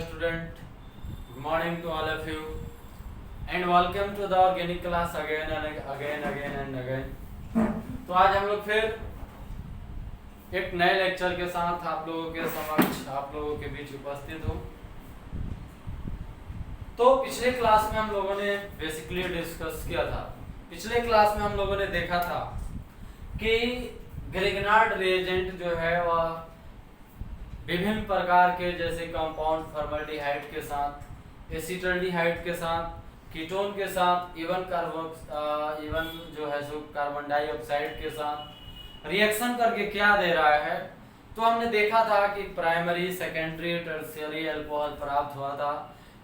student. Good morning to all of you and welcome to the organic class again and again. तो आज हम लोग फिर एक नए लेक्चर के साथ आप लोगों के समक्ष आप लोगों के बीच उपस्थित हूँ। तो पिछले क्लास में हम लोगों ने बेसिकली डिस्कस किया था। पिछले क्लास में हम लोगों ने देखा था कि ग्रिग्नार्ड रिएजेंट जो है वह विभिन्न प्रकार के जैसे कंपाउंड फॉर्मल्डिहाइड के साथ, एसिटल्डिहाइड के साथ, कीटोन के साथ, इवन जो है सो कार्बन डाइऑक्साइड के साथ रिएक्शन करके क्या दे रहा है। तो हमने देखा था कि प्राइमरी, सेकेंडरी, टर्शियरी अल्कोहल प्राप्त हुआ था।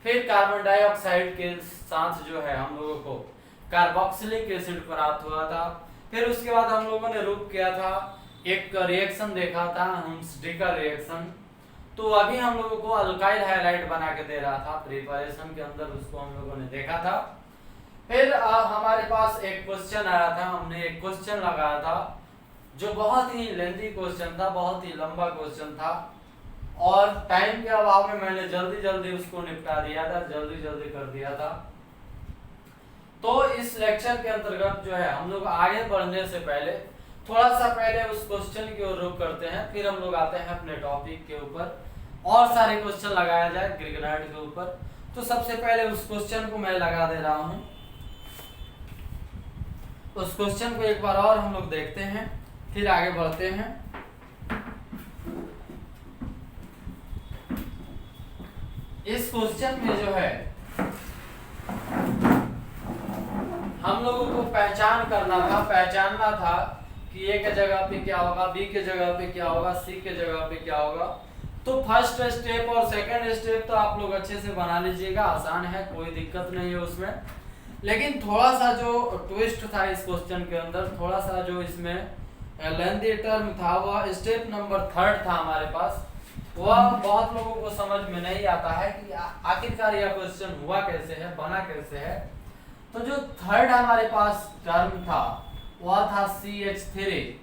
फिर कार्बन डाइऑक्साइड के साथ जो है हम लोगों को कार्बोक्सिलिक एसिड प्राप्त हुआ था। फिर उसके बाद हम लोगों ने रुक किया था, एक रिएक्शन देखा था हुंसडी का रिएक्शन। तो अभी हम लोगों को अल्काइल हाइलाइट बना के दे रहा था प्रिपरेशन के अंदर, उसको हम लोगों ने देखा था। फिर हमारे पास एक क्वेश्चन आया था, हमने एक क्वेश्चन लगाया था जो बहुत ही लेंथी क्वेश्चन था, बहुत ही लंबा क्वेश्चन था और टाइम के अभाव में मैंने जल्दी उसको निपटा दिया था, जल्दी कर दिया था। तो इस लेक्चर के अंतर्गत जो है हम लोग आगे बढ़ने से पहले थोड़ा सा पहले उस क्वेश्चन की ओर रुख करते हैं, फिर हम लोग आते हैं अपने टॉपिक के ऊपर। और सारे क्वेश्चन लगाया जाए ग्रिग्नार्ड के ऊपर। तो सबसे पहले उस क्वेश्चन को मैं लगा दे रहा हूं। उस क्वेश्चन को एक बार और हम लोग देखते हैं, फिर आगे बढ़ते हैं। इस क्वेश्चन में जो है हम लोगों को पहचानना था कि ए के जगह पे क्या होगा, बी के जगह पे क्या होगा, सी के जगह पे क्या होगा। तो फर्स्ट स्टेप और सेकंड स्टेप तो आप लोग अच्छे से बना लीजिएगा, आसान है, कोई दिक्कत नहीं है उसमें। लेकिन थोड़ा सा जो ट्विस्ट था इस क्वेश्चन के अंदर, थोड़ा सा जो इसमें लेंथी टर्म था, वह स्टेप नंबर 3 था हमारे पास। वह बहुत लोगों को समझ में नहीं आता है कि आखिरकार यह क्वेश्चन हुआ कैसे है, बना कैसे है। तो जो 3rd हमारे पास टर्म था वह था CH3।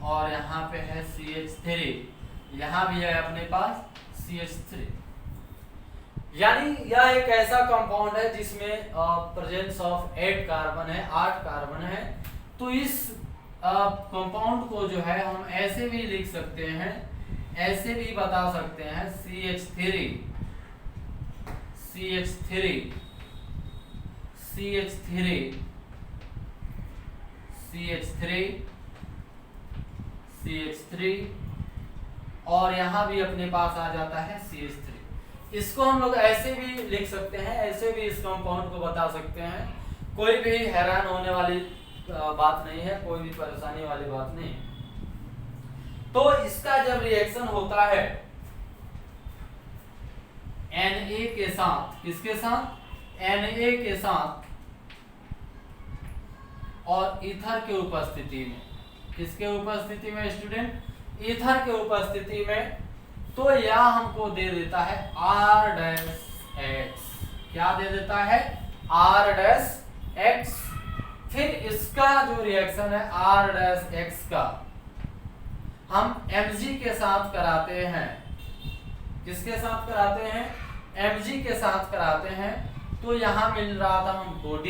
और यहाँ पे है CH3, यहाँ भी है अपने पास CH3। यानी यह एक ऐसा कंपाउंड है जिसमें प्रेजेंस ऑफ 8 कार्बन है, 8 कार्बन है। तो इस कंपाउंड को जो है हम ऐसे भी लिख सकते हैं, ऐसे भी बता सकते हैं CH3 और यहाँ भी अपने पास आ जाता है CH3। इसको हम लोग ऐसे भी लिख सकते हैं, ऐसे भी इस कंपाउंड को बता सकते हैं। कोई भी हैरान होने वाली बात नहीं है, कोई भी परेशानी वाली बात नहीं है। तो इसका जब रिएक्शन होता है Na के साथ, किसके साथ? Na के साथ और ईथर के उपस्थिति में, किसके उपस्थिति में स्टूडेंट? ईथर के उपस्थिति में। तो यह हमको दे देता है R-X। क्या दे देता है? R-X। फिर इसका जो रिएक्शन है R-X का हम Mg के साथ कराते हैं। किसके साथ कराते हैं? Mg के साथ कराते हैं। तो यहाँ मिल रहा था हमको D।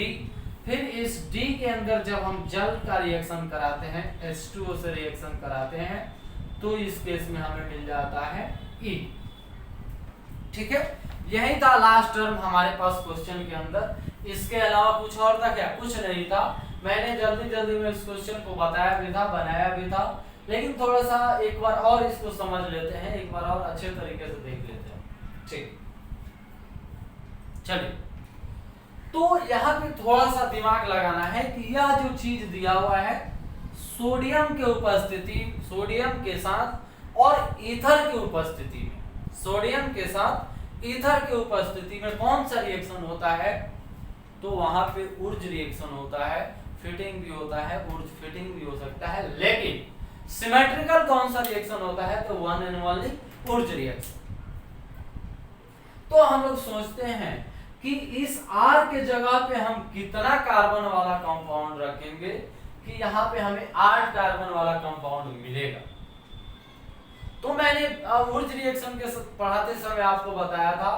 फिर इस D के अंदर जब हम जल का रिएक्शन कराते हैं, H2O से रिएक्शन कराते हैं, तो इस केस में हमें मिल जाता है E। ठीक है, यही था लास्ट टर्म हमारे पास क्वेश्चन के अंदर। इसके अलावा कुछ और था क्या? कुछ नहीं था। मैंने जल्दी में इस क्वेश्चन को बताया भी था, बनाया भी था, लेकिन थोड़ा सा एक बार और इसको समझ लेते हैं, एक बार और अच्छे तरीके से देख लेते हैं। ठीक, चलिए। तो यहाँ पे थोड़ा सा दिमाग लगाना है कि यह जो चीज दिया हुआ है सोडियम के उपस्थिति, सोडियम के साथ और ईथर की उपस्थिति में, सोडियम के साथ ईथर की उपस्थिति में कौन सा रिएक्शन होता है? तो वहां पे ऊर्ज रिएक्शन होता है, फिटिंग भी होता है, ऊर्ज फिटिंग भी हो सकता है। लेकिन सिमेट्रिकल कौन सा रिएक्शन होता है? तो one and only Wurtz reaction. तो हम लोग सोचते हैं कि इस R के जगह पे हम कितना कार्बन वाला कंपाउंड रखेंगे कि यहाँ पे हमें 8 कार्बन वाला कंपाउंड मिलेगा। तो मैंने वुर्ज रिएक्शन के पढ़ाते समय आपको बताया था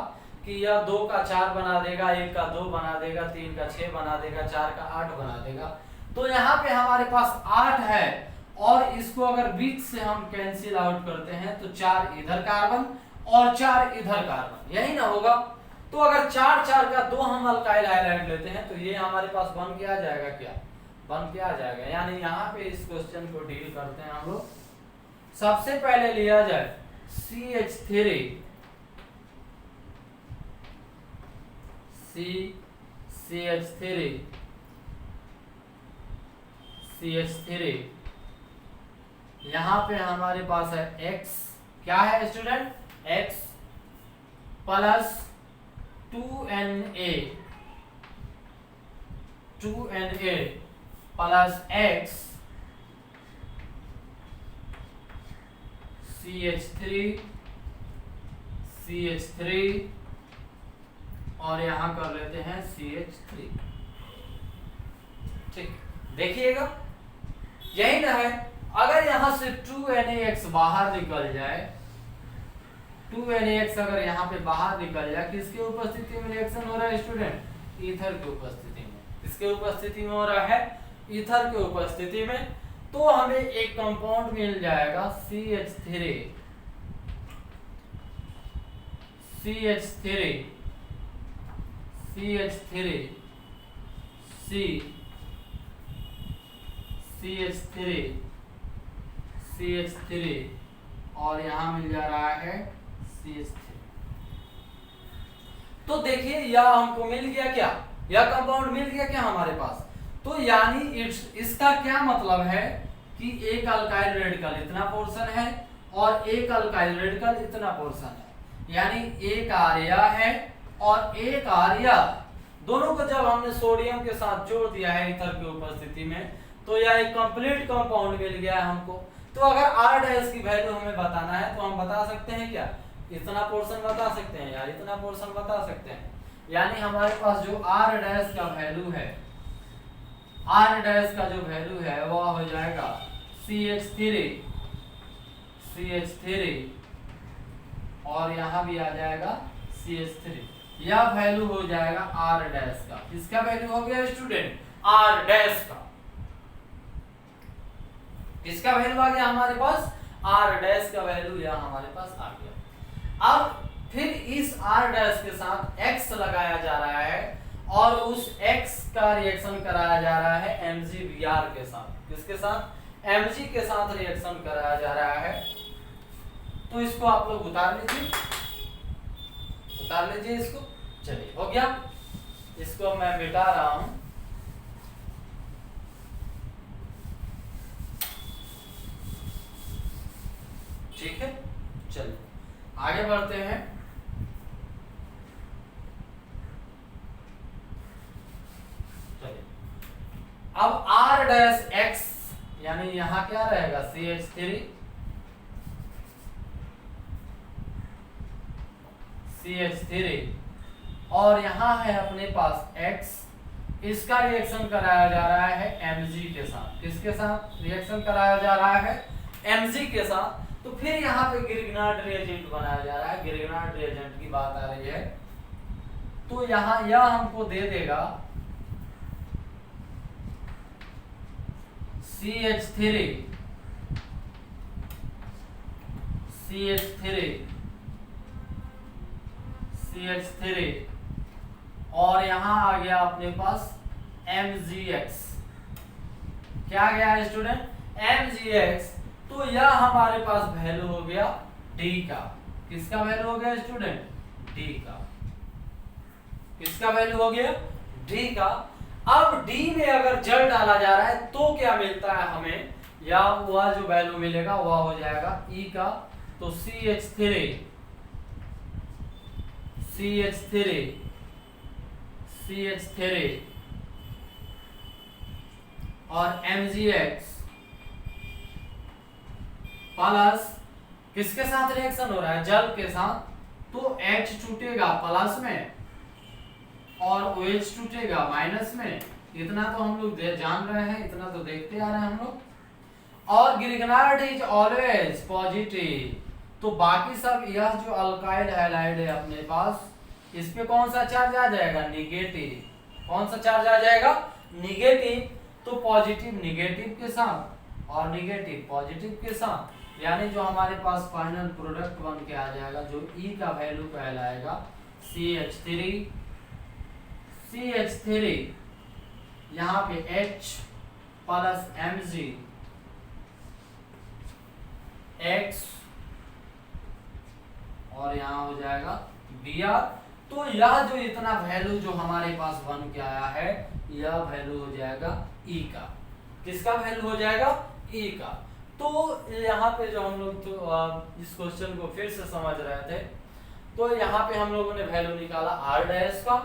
कि यह 2 का 4 बना देगा, 1 का 2 बना देगा, 3 का 6 बना देगा, 4 का 8 बना देगा। तो यहाँ पे हमारे पास 8 है और इसको अगर बीच से हम कैंसिल आउट करते हैं तो 4 इधर कार्बन और 4 इधर कार्बन, यही ना होगा। तो अगर 4 4 का 2 हम अल्काइल हाइड्राइड लेते हैं तो ये हमारे पास बन के आ जाएगा, क्या बन के आ जाएगा। यानी यहाँ पे इस क्वेश्चन को डील करते हैं हम लोग। सबसे पहले लिया जाए CH3 CH3 यहाँ पे हमारे पास है X, क्या है student, X plus 2Na plus X CH3 और यहां कर लेते हैं CH3। ठीक, देखिएगा यही ना है। अगर यहां से 2NaX बाहर निकल जाए, 2NaX अगर यहां पे बाहर निकल जाए, किसके उपस्थिति में रिएक्शन हो रहा है स्टूडेंट, ईथर की उपस्थिति में। किसके उपस्थिति में हो रहा है, ईथर की उपस्थिति में। तो हमें एक कंपाउंड मिल जाएगा CH3 CH3 और यहां मिल जा रहा है CH3। तो देखिए यह हमको मिल गया, क्या यह कंपाउंड मिल गया क्या हमारे पास। तो यानी इसका क्या मतलब है कि एक अल्काइल रेडिकल इतना पोर्शन है और एक अल्काइल रेडिकल इतना पोर्शन है, यानी एक आर्या है और एक आर्या, दोनों को जब हमने सोडियम के साथ जोड़ दिया है ईथर की उपस्थिति में, तो यह एक कंप्लीट कंपाउंड मिल गया है हमको। तो अगर R डैश की वैल्यू हमें बताना है तो हम बता सकते हैं क्या, इतना पोर्शन बता सकते हैं यार, इतना पोर्शन बता सकते हैं। यानी हमारे पास जो R डैश का वैल्यू है, R डैश का जो वैल्यू है वह हो जाएगा CH3 और यहाँ भी आ जाएगा CH3। यह वैल्यू हो जाएगा R डैश का। किसका वैल्यू हो गया स्टूडेंट, R डैश का। किसका वैल्यू आ गया हमारे पास, R डैश का वैल्यू यह हमारे पास आ गया। अब फिर इस R डैश के साथ X लगाया जा रहा है और उस X का रिएक्शन कराया जा रहा है MgBr के साथ। किसके साथ, Mg के साथ रिएक्शन कराया जा रहा है। तो इसको आप लोग उतार लीजिए इसको। चलिए हो गया, इसको मैं मिटा रहा हूं। ठीक है, चलिए आगे बढ़ते हैं। चलिए अब R डैश X यानी यहां क्या रहेगा CH3 और यहां है अपने पास X, इसका रिएक्शन कराया जा रहा है Mg के साथ। किसके साथ रिएक्शन कराया जा रहा है, Mg के साथ। तो फिर यहाँ पे गिरगनार्ड रिएजेंट बनाया जा रहा है, गिरगनार्ड रिएजेंट की बात आ रही है। तो यहाँ यह हमको दे देगा CH3 और यहाँ आ गया अपने पास MgX। क्या गया स्टूडेंट, MgX। तो यह हमारे पास वैल्यू हो गया D का। किसका वैल्यू हो गया स्टूडेंट, D का। किसका वैल्यू हो गया, D का। अब D में अगर जल डाला जा रहा है तो क्या मिलता है हमें, या वह जो वैल्यू मिलेगा वह हो जाएगा E का। तो CH3 और MgX प्लस किसके साथ रिएक्शन हो रहा है, जल के साथ, तो H टूटेगा प्लस में और OH टूटेगा माइनस में। इतना तो हम लोग जान रहे हैं, इतना तो देखते आ रहे हैं हम लोग। और ग्रिगनार्ड इज ऑलवेज पॉजिटिव, तो बाकी सब यह जो अल्काइल हैलाइड है अपने पास, इस पे कौन सा चार्ज आ जाएगा? निगेटिव। कौन सा चार्ज आ जाएगा? निगेटिव। तो पॉजिटिव निगेटिव के साथ और निगेटिव पॉजिटिव के साथ, यानी जो हमारे पास फाइनल प्रोडक्ट बन के आ जाएगा, जो E का वैल्यू कहलाएगा CH3 यहाँ पे H प्लस Mg X और यहाँ हो जाएगा Br। तो यह जो इतना वैल्यू जो हमारे पास बन के आया है, यह वैल्यू हो जाएगा E का। किसका वैल्यू हो जाएगा? E का। तो यहाँ पे जो हम लोग तो इस क्वेश्चन को फिर से समझ रहे थे, तो यहाँ पे हम लोगों ने वैल्यू निकाला R डैश का।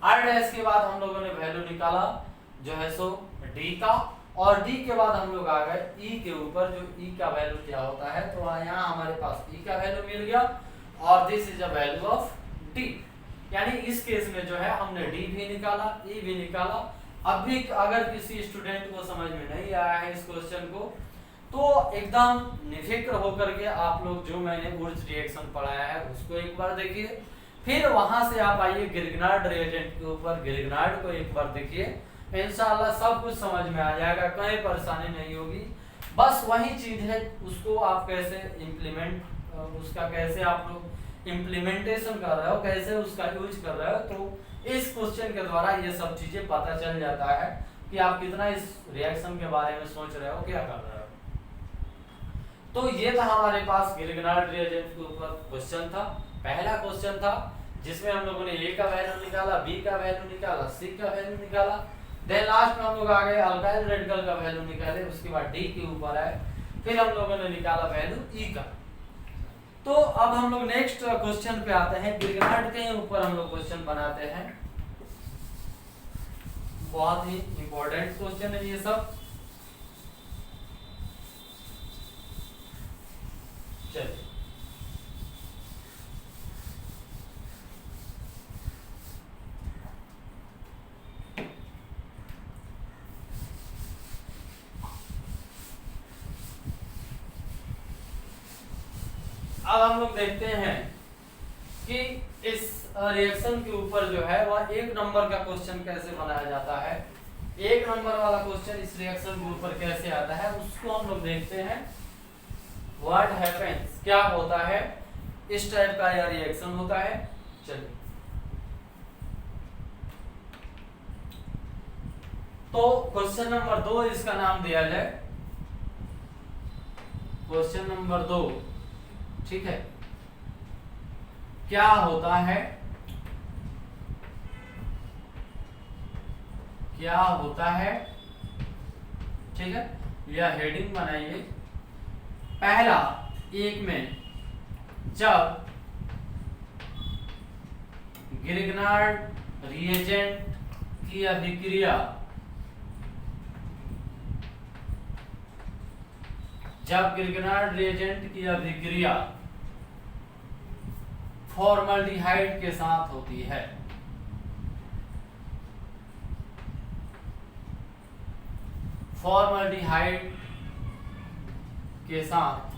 R डैश के बाद हम लोगों ने वैल्यू निकाला जो है सो D का, और D के बाद हम लोग आ गए E के ऊपर, जो E का वैल्यू क्या होता है। तो यहाँ हमारे पास E का वैल्यू मिल गया और this is a value of D। यानी इस केस में जो है हमने D भी निकाला, E भी निकाला। अब भी अगर किसी स्टूडेंट को समझ में नहीं आया है इस क्वेश्चन को, तो एकदम निफिक्र होकर के आप लोग जो मैंने वुर्ज रिएक्शन पढ़ाया है उसको एक बार देखिए, फिर वहां से आप आइए ग्रिग्नार्ड रिएजेंट के ऊपर, ग्रिग्नार्ड को एक बार देखिए, इंशाल्लाह सब कुछ समझ में आ जाएगा, कहीं परेशानी नहीं होगी। बस वही चीज है, उसको आप कैसे इम्प्लीमेंट, उसका कैसे आप लोग इम्प्लीमेंटेशन कर रहे हो, कैसे उसका यूज कर रहे हो, तो इस क्वेश्चन के द्वारा ये सब चीजें पता चल जाता है कि आप कितना इस रिएक्शन के बारे में सोच रहे हो, क्या कर रहे हो। तो ये था हमारे पास ग्रिग्नार्ड रिएजेंट के ऊपर क्वेश्चन था, पहला क्वेश्चन था, जिसमें हम लोगों ने A का वैल्यू निकाला, B का वैल्यू निकाला, C का वैल्यू निकाला, देन लास्ट में हम लोग आ गए अल्काइल रेडिकल का वैल्यू निकाले, उसके बाद D के ऊपर आए, फिर हम लोगों ने निकाला वैल्यू E का। तो अब हम लोग नेक्स्ट क्वेश्चन पे आते हैं, ग्रिग्नार्ड के ऊपर हम लोग क्वेश्चन बनाते हैं। बहुत ही इंपॉर्टेंट क्वेश्चन है ये सब। चलिए अब हम लोग देखते हैं कि इस रिएक्शन के ऊपर जो है वह 1 नंबर का क्वेश्चन कैसे बनाया जाता है। 1 नंबर वाला क्वेश्चन इस रिएक्शन के ऊपर कैसे आता है उसको हम लोग देखते हैं। व्हाट हैपेंस, क्या होता है, इस टाइप का यह रिएक्शन होता है। चलिए तो क्वेश्चन नंबर 2 इसका नाम दिया जाए, क्वेश्चन नंबर 2, ठीक है। क्या होता है, क्या होता है, ठीक है, यह हेडिंग बनाइए। पहला 1 में, जब ग्रिग्नार्ड रिएजेंट की अभिक्रिया, जब ग्रिग्नार्ड रिएजेंट की अभिक्रिया फॉर्मल्डिहाइड के साथ होती है, फॉर्मल्डिहाइड के साथ,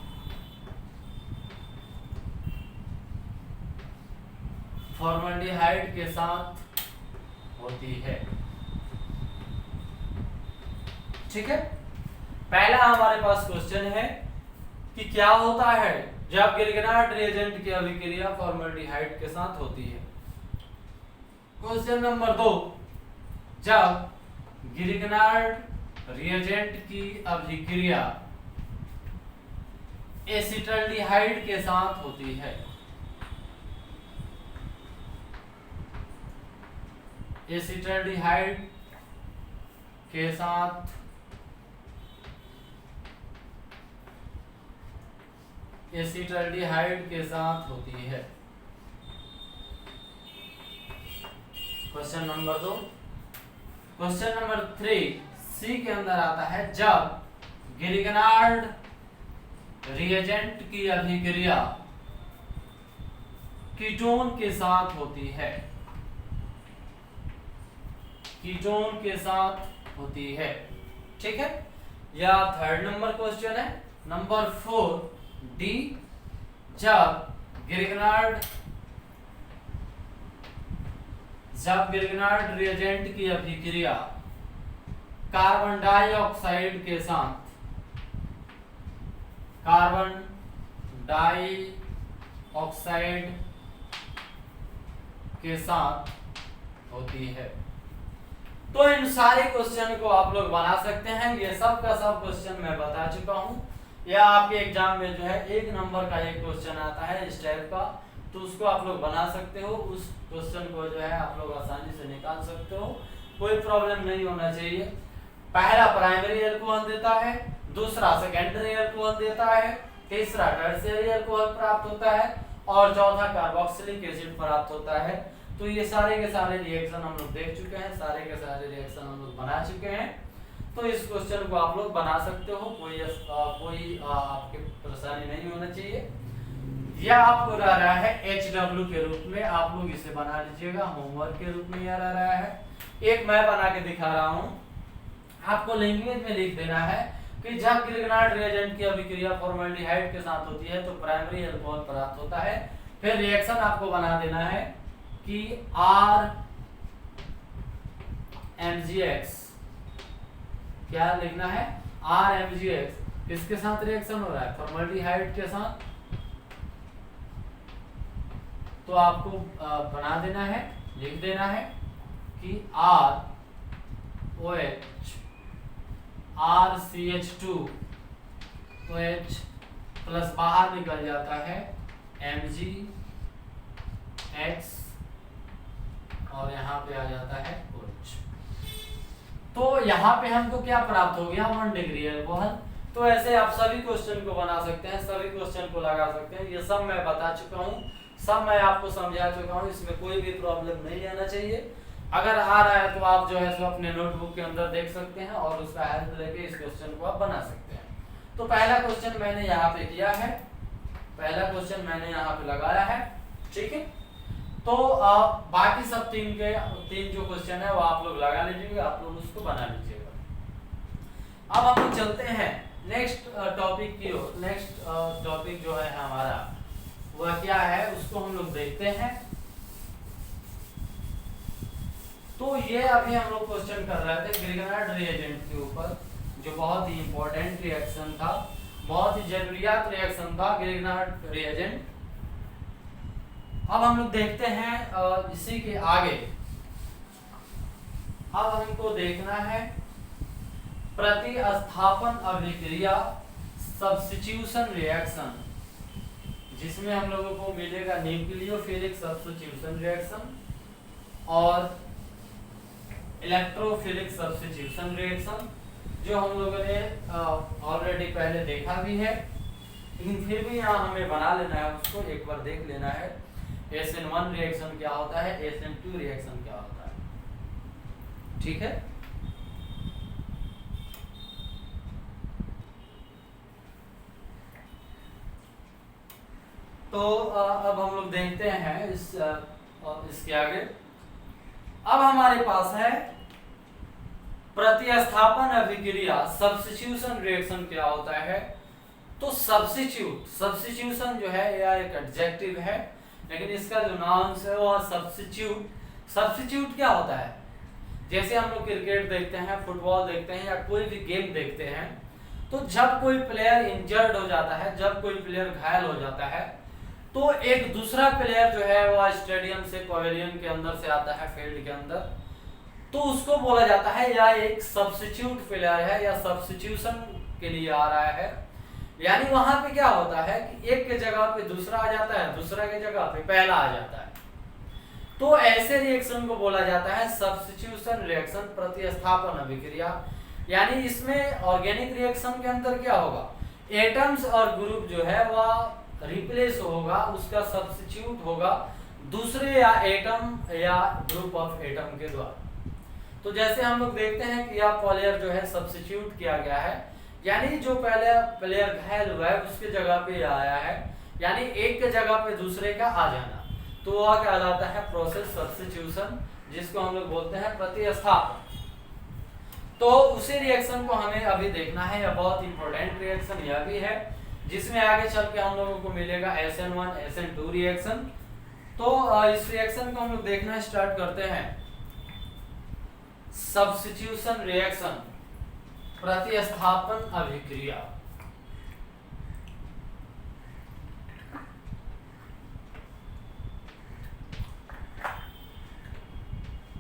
फॉर्मल्डिहाइड के साथ होती है, ठीक है। पहला हमारे पास क्वेश्चन है कि क्या होता है जब ग्रिग्नार्ड रिएजेंट की अभिक्रिया फॉर्मल्डिहाइड के साथ होती है। क्वेश्चन नंबर 2, जब ग्रिग्नार्ड रिएजेंट की अभिक्रिया एसिटल्डिहाइड के साथ होती है, एसिटल्डिहाइड के साथ, एसिटल्डिहाइड के साथ होती है। Question number 2। क्वेश्चन नंबर 3 सी के अंदर आता है, जब ग्रिग्नार्ड रिएजेंट की अभिक्रिया कीटोन के साथ होती है, कीटोन के साथ होती है। ठीक है, या थर्ड नंबर क्वेश्चन है नंबर 4 डी, जब ग्रिग्नार्ड रिएजेंट की अभिक्रिया कार्बन डाइऑक्साइड के साथ होती है, तो इन सारे क्वेश्चन को आप लोग बना सकते हैं। ये सब का सब क्वेश्चन मैं बता चुका हूं। या आपके एग्जाम में जो है 1 नंबर का एक क्वेश्चन आता है इस टाइप का, तो उसको आप लोग बना सकते हो। उस क्वेश्चन को जो है आप लोग आसानी से निकाल सकते हो, कोई प्रॉब्लम नहीं होना चाहिए। पहला प्राइमरी अल्कोहल देता है, दूसरा सेकेंडरी अल्कोहल देता है, तीसरा टर्शियरी अल्कोहल प्राप्त होता है और चौथा कार्बोक्सिलिक एसिड प्राप्त होता है। तो ये सारे के सारे रिएक्शन हम लोग देख चुके हैं, सारे के सारे रिएक्शन हम लोग बना चुके हैं। तो इस क्वेश्चन को आप लोग बना सकते हो, कोई आपके परेशानी नहीं होना चाहिए। यह आपको रह रहा है HW के रूप में, आप लोग इसे बना लीजिएगा, होमवर्क के रूप में यह रह रहा है। एक मैं बना के दिखा रहा हूँ, आपको लैंग्वेज में लिख देना है कि जब ग्रिग्नार्ड रिएजेंट की अभिक्रिया फॉर्मल्डिहाइड के साथ होती है तो प्राइमरी अल्कोहल प्राप्त होता है। फिर रिएक्शन आपको बना देना है कि RMgX, क्या लिखना है, RMgX किसके साथ रिएक्शन हो रहा है, फॉर्मल्डिहाइड के साथ। तो आपको बना देना है, लिख देना है कि ROH RCH2 OH प्लस बाहर निकल जाता है MgX और यहाँ पे आ जाता है OH। तो यहाँ पे हमको क्या प्राप्त हो गया, 1 डिग्री अल्कोहल। तो ऐसे आप सभी क्वेश्चन को बना सकते हैं, सभी क्वेश्चन को लगा सकते हैं। ये सब मैं बता चुका हूँ, सब मैं आपको समझा चुका हूँ, इसमें कोई भी प्रॉब्लम नहीं आना चाहिए। अगर आ रहा है तो आप जो है सो अपने नोटबुक के अंदर देख सकते हैं और उसका हेल्प लेके इस क्वेश्चन को आप बना सकते हैं। तो पहला क्वेश्चन मैंने यहाँ पे किया है, पहला क्वेश्चन मैंने यहाँ पे लगाया है। ठीक है, तो बाकी सब तीन जो क्वेश्चन है वो आप लोग लगा लीजिएगा, आप लोग उसको बना लीजिएगा। अब हम लोग चलते हैं नेक्स्ट टॉपिक की ओर। नेक्स्ट टॉपिक जो है हमारा वह क्या है उसको हम लोग देखते हैं। तो ये अभी हम लोग क्वेश्चन कर रहे थे ग्रिग्नार्ड रिएजेंट के ऊपर, जो बहुत ही इंपॉर्टेंट रिएक्शन था, बहुत ही जरूरियात रिएक्शन था ग्रिग्नार्ड रिएजेंट। अब हम लोग देखते हैं इसी के आगे, अब हमको देखना है प्रतिस्थापन अभिक्रिया, सब्स्टिट्यूशन रिएक्शन, जिसमें हम लोगों को मिलेगा न्यूक्लियोफिलिक सब्स्टिट्यूशन रिएक्शन और इलेक्ट्रोफिलिक सब्स्टिट्यूशन रिएक्शन, जो हम लोगों ने ऑलरेडी पहले देखा भी है, लेकिन फिर भी यहाँ हमें बना लेना है, उसको एक बार देख लेना है। SN1 रिएक्शन क्या होता है, SN2 रिएक्शन क्या होता है। ठीक है, तो अब हम लोग देखते हैं इसके आगे। अब हमारे पास है प्रतिस्थापन अभिक्रिया, सब्स्टिट्यूशन रिएक्शन क्या होता है। तो सब्स्टिट्यूशन जो है यह एक एडजेक्टिव है, लेकिन इसका जो नाउन है वो सब्स्टिट्यूट क्या होता है। जैसे हम लोग क्रिकेट देखते हैं, फुटबॉल देखते हैं या कोई भी गेम देखते हैं, तो जब कोई प्लेयर इंजर्ड हो जाता है, जब कोई प्लेयर घायल हो जाता है, तो एक दूसरा प्लेयर जो है वो स्टेडियम से पवेलियन के अंदर से आता है, फील्ड के अंदर, तो उसको बोला जाता है या एक सब्स्टिट्यूट प्लेयर है या सब्स्टिट्यूशन के लिए आ रहा है। यानी वहां पे क्या होता है कि एक के जगह पे दूसरा आ जाता है, दूसरा के जगह पे पहला आ जाता है। तो ऐसे रिएक्शन को बोला जाता है सब्स्टिट्यूशन रिएक्शन, प्रतिस्थापन अभिक्रिया। यानी इसमें ऑर्गेनिक रिएक्शन के अंदर क्या होगा, एटम्स और ग्रुप जो है वह रिप्लेस होगा, उसका सब्स्टिट्यूट होगा दूसरे या एटम या ग्रुप ऑफ एटम के द्वारा। तो जैसे हम लोग देखते हैं कि यह प्लेयर जो है सब्स्टिट्यूट किया गया है, यानी जो पहले प्लेयर घायल हुआ है उसके जगह पे आया है, यानी एक के जगह पे दूसरे का आ जाना। तो वह कहलाता है प्रोसेस सब्स्टिट्यूशन, जिसको हम लोग बोलते हैं प्रतिस्थापन। तो उसी रिएक्शन को हमें अभी देखना है, यह बहुत इंपॉर्टेंट रिएक्शन यह भी है, जिसमें आगे चल के हम लोगों को मिलेगा SN1 SN2 रिएक्शन। तो इस रिएक्शन को हम लोग देखना स्टार्ट करते हैं। सब्स्टिट्यूशन रिएक्शन, प्रतिस्थापन अभिक्रिया।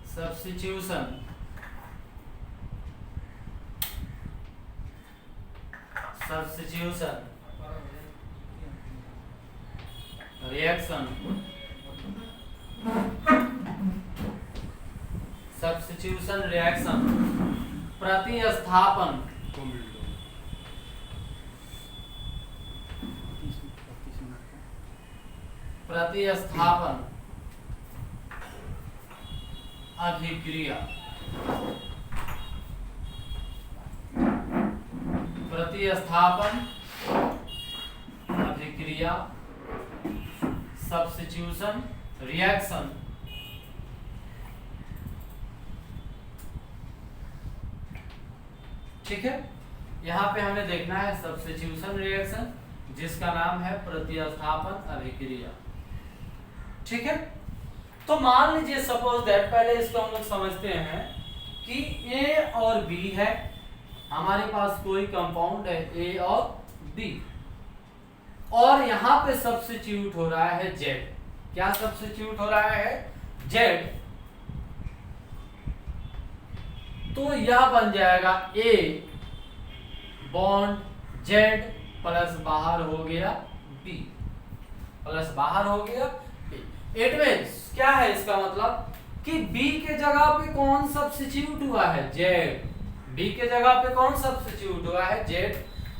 सब्स्टिट्यूशन रिएक्शन, सब्स्टिट्यूशन रिएक्शन, प्रतिस्थापन अभिक्रिया। प्रतिस्थापन अभिक्रिया, सब्स्टिट्यूशन रिएक्शन। ठीक है, यहाँ पे हमें देखना है सब्स्टिट्यूशन रिएक्शन, जिसका नाम है प्रतिस्थापन अभिक्रिया। ठीक है, तो मान लीजिए सपोज दैट, पहले इसको हम लोग समझते हैं कि A और B है, हमारे पास कोई कंपाउंड है A और B, और यहाँ पे सब्स्टिट्यूट हो रहा है Z। क्या सब्स्टिट्यूट हो रहा है? Z। तो यह बन जाएगा A बॉन्ड Z प्लस बाहर हो गया B, प्लस बाहर हो गया B। इट मींस क्या है इसका मतलब कि B के जगह पे कौन सब्स्टिट्यूट हुआ है? Z। B के जगह पे कौन सब्स्टिट्यूट हुआ है? Z।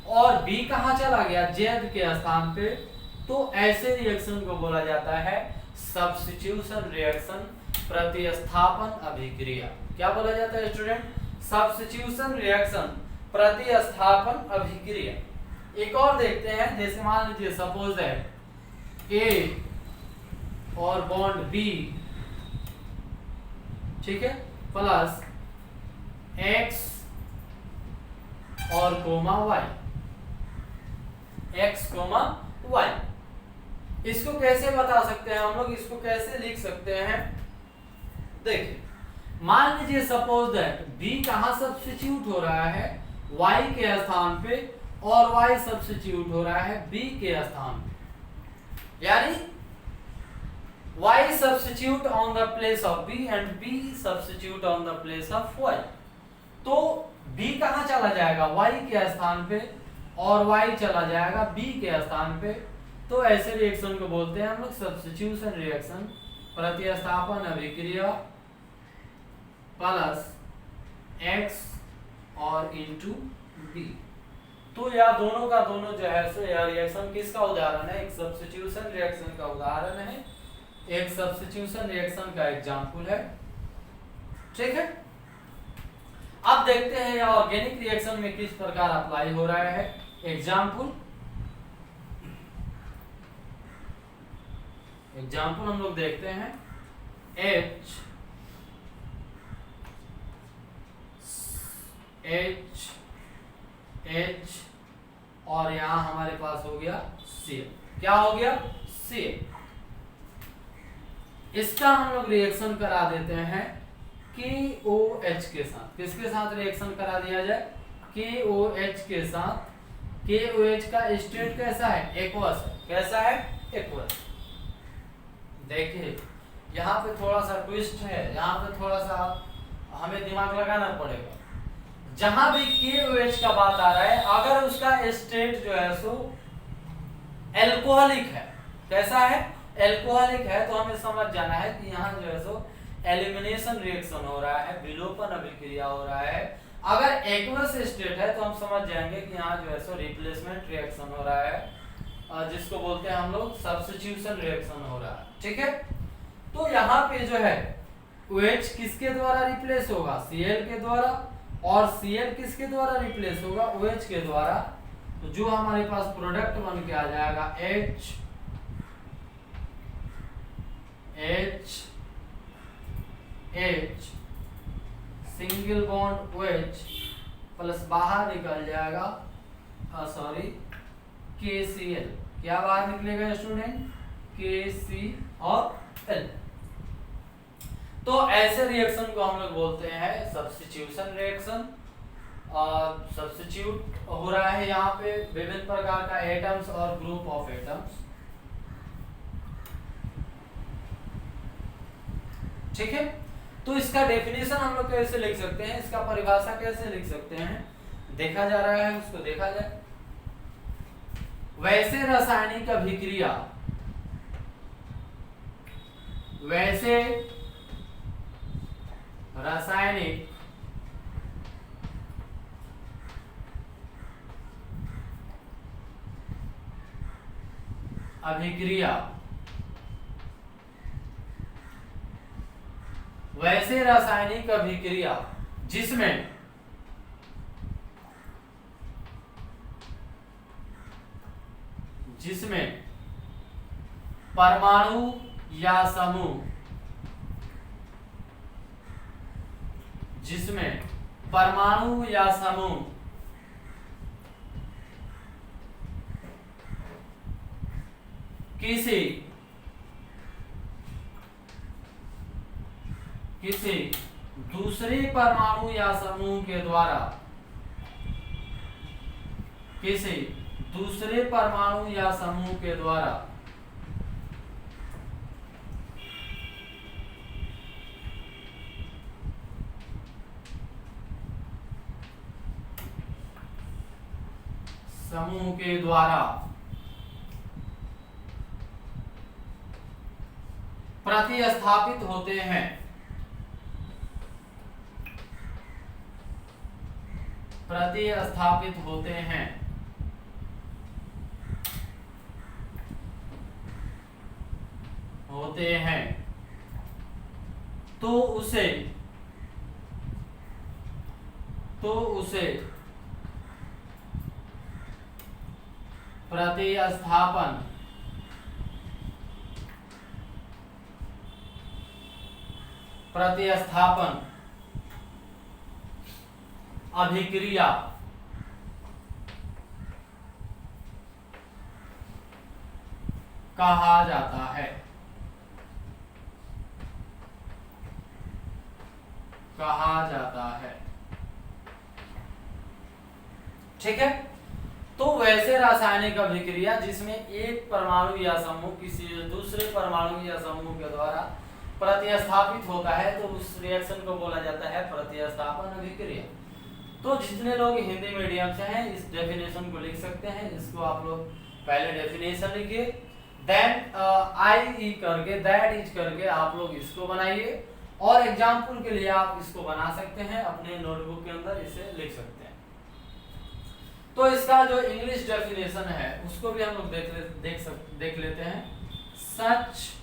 और B कहाँ चला गया? Z के स्थान पे। तो ऐसे रिएक्शन को बोला जाता है सब्स्टिट्यूशन रिएक्शन, प्रतिस्थापन अभिक्रिया। क्या बोला जाता है स्टूडेंट? सब्स्टिट्यूशन रिएक्शन, प्रतिस्थापन अभिक्रिया। एक और देखते हैं, जैसे मान लीजिए सपोज है A और बॉन्ड B, ठीक है, प्लस X और comma Y, X comma Y। इसको कैसे बता सकते हैं हम लोग? इसको कैसे लिख सकते हैं? देखिए, मान लीजिए सपोज दैट B कहाँ सब्स्टिट्यूट हो रहा है? Y के स्थान पे, और Y सब्स्टिट्यूट हो रहा है B के स्थान पे। यानी Y substitute on the place of B and B substitute on the place of Y। तो B कहाँ चला जाएगा? Y के स्थान पे, और Y चला जाएगा B के स्थान पे। तो ऐसे रिएक्शन को बोलते हैं हम लोग सब्स्टिट्यूशन रिएक्शन, प्रतिस्थापन अभिक्रिया, प्लस X और इंटू B। तो यह दोनों का दोनों जो है सो यह रिएक्शन किसका उदाहरण है? एक सब्स्टिट्यूशन रिएक्शन का उदाहरण है, एक सब्स्टिट्यूशन रिएक्शन का एग्जांपल है। ठीक है, अब देखते हैं यह ऑर्गेनिक रिएक्शन में किस प्रकार अप्लाई हो रहा है। एग्जांपल हम लोग देखते हैं। H और यहां हमारे पास हो गया Cl। क्या हो गया? Cl। इसका हम लोग रिएक्शन करा देते हैं KOH के साथ। किसके साथ रिएक्शन करा दिया जाए? KOH के साथ। KOH का स्टेट कैसा है? एक्वस। कैसा है? एक्वस। देखिए यहाँ पे थोड़ा सा ट्विस्ट है, यहाँ पे थोड़ा सा हमें दिमाग लगाना पड़ेगा। जहां भी KOH का बात आ रहा है, अगर उसका स्टेट जो है सो एल्कोहलिक है, कैसा है? एल्कोहलिक है, तो हमें समझ जाना है कि यहाँ जो है सो एलिमिनेशन रिएक्शन हो रहा है, विलोपन अभिक्रिया हो रहा है। अगर एक्वस स्टेट है तो हम समझ जाएंगे कि यहाँ जो है सो रिप्लेसमेंट रिएक्शन हो रहा है, जिसको बोलते हैं हम लोग सब्स्टिट्यूशन रिएक्शन हो रहा है। ठीक है, तो यहाँ पे जो है OH किसके द्वारा रिप्लेस होगा? Cl के द्वारा। और Cl किसके द्वारा रिप्लेस होगा? OH के द्वारा। तो जो हमारे पास प्रोडक्ट बन के आ जाएगा H single bond OH plus बाहर निकल जाएगा सॉरी KCl। क्या बाहर निकलेगा स्टूडेंट? KC और L। तो ऐसे रिएक्शन को हम लोग बोलते हैं सब्स्टिट्यूशन रिएक्शन। और सब्स्टिट्यूट हो रहा है यहाँ पे विभिन्न प्रकार का एटम्स और ग्रुप ऑफ एटम्स। ठीक है, तो इसका डेफिनेशन हम लोग कैसे लिख सकते हैं, इसका परिभाषा कैसे लिख सकते हैं, देखा जा रहा है, उसको देखा जाए। वैसे रासायनिक अभिक्रिया, वैसे रासायनिक अभिक्रिया, वैसे रासायनिक अभिक्रिया जिसमें परमाणु या समूह, जिसमें परमाणु या समूह किसी दूसरे परमाणु या समूह के द्वारा, किसी दूसरे परमाणु या समूह के द्वारा प्रतिस्थापित होते हैं, प्रतिस्थापित होते हैं, तो उसे प्रतिस्थापन अभिक्रिया कहा जाता है, ठीक है। तो वैसे रासायनिक अभिक्रिया जिसमें एक परमाणु या समूह किसी दूसरे परमाणु या समूह के द्वारा प्रतिस्थापित होता है, तो उस रिएक्शन को बोला जाता है प्रतिस्थापन अभिक्रिया। तो जितने लोग हिंदी मीडियम से हैं इस डेफिनेशन को लिख सकते हैं। इसको आप लोग पहले डेफिनेशन लिखिए, देन आई करके दैट इज करके आप लोग इसको बनाइए, और एग्जाम्पल के लिए आप इसको बना सकते हैं, अपने नोटबुक के अंदर इसे लिख सकते हैं। तो इसका जो इंग्लिश डेफिनेशन है उसको भी हम लोग देख लेते हैं। Such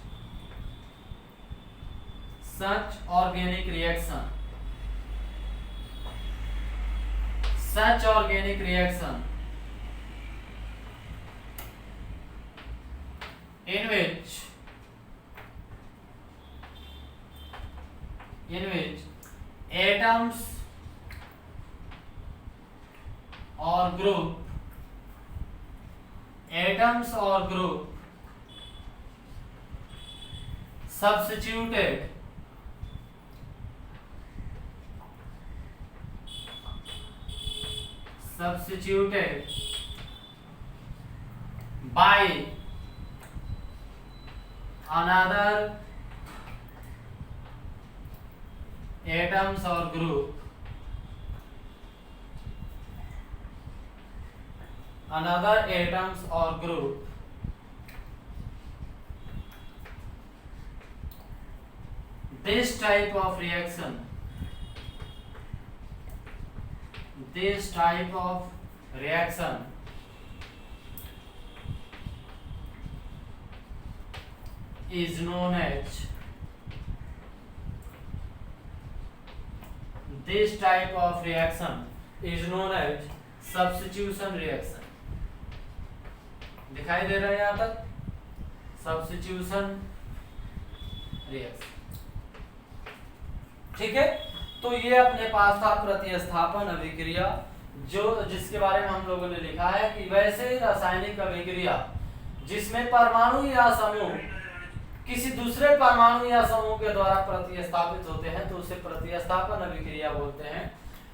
organic reaction, such organic reaction in which atoms or group substituted by another atoms or group, this type of reaction is known as substitution reaction। दिखाई दे रहा है यहाँ तक? substitution reaction. ठीक है, तो ये अपने पास था प्रतिस्थापन अभिक्रिया, जो जिसके बारे में हम लोगों ने लिखा है कि वैसे रासायनिक अभिक्रिया जिसमें परमाणु या समूह किसी दूसरे परमाणु या समूह के द्वारा प्रतिस्थापित होते हैं तो उसे प्रतिस्थापन अभिक्रिया बोलते हैं।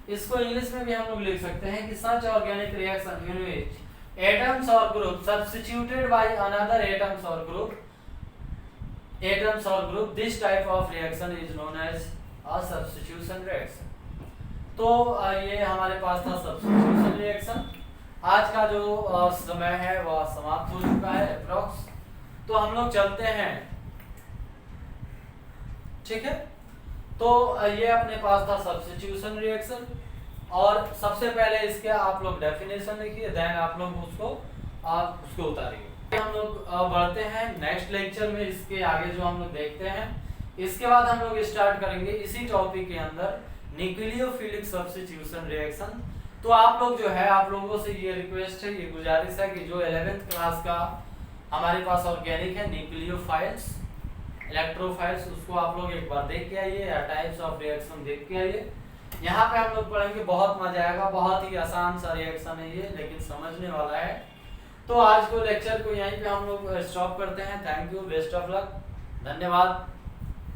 इसको इंग्लिश में भी हम लोग लिख सकते हैं कि such organic reaction in which atoms और group substituted by another atoms और group this type of reaction is known as a substitution reaction. तो ये हमारे पास था सब्स्टिट्यूशन रिएक्शन। आज का जो समय है वह समाप्त हो चुका है अप्रॉक्स। तो हम लोग चलते हैं, ठीक है। तो ये अपने पास था सब्स्टिट्यूशन रिएक्शन, और सबसे पहले इसके आप लोग डेफिनेशन लिखिए, देन आप लोग उसको उतारिए। हम लोग बढ़ते हैं नेक्स्ट लेक्चर में, इसके आगे जो हम लोग देखते हैं। इसके बाद हम लोग स्टार्ट करेंगे इसी टॉपिक के अंदर न्यूक्लियोफिलिक सब्स्टिट्यूशन रिएक्शन। तो आप लोग जो है, आप लोगों से ये रिक्वेस्ट है, ये गुजारिश है कि जो 11th क्लास का हमारे पास ऑर्गेनिक है न्यूक्लियोफाइल्स, इलेक्ट्रोफाइल्स, उसको आप लोग एक बार देख के आइए, या टाइप्स ऑफ रिएक्शन देख के आइए। यहाँ पे हम लोग पढ़ेंगे, बहुत मजा आएगा, बहुत ही आसान सा रिएक्शन है ये, लेकिन समझने वाला है। तो आज को लेक्चर को यहीं पे हम लोग स्टॉप करते हैं। Thank you, best of luck, धन्यवाद।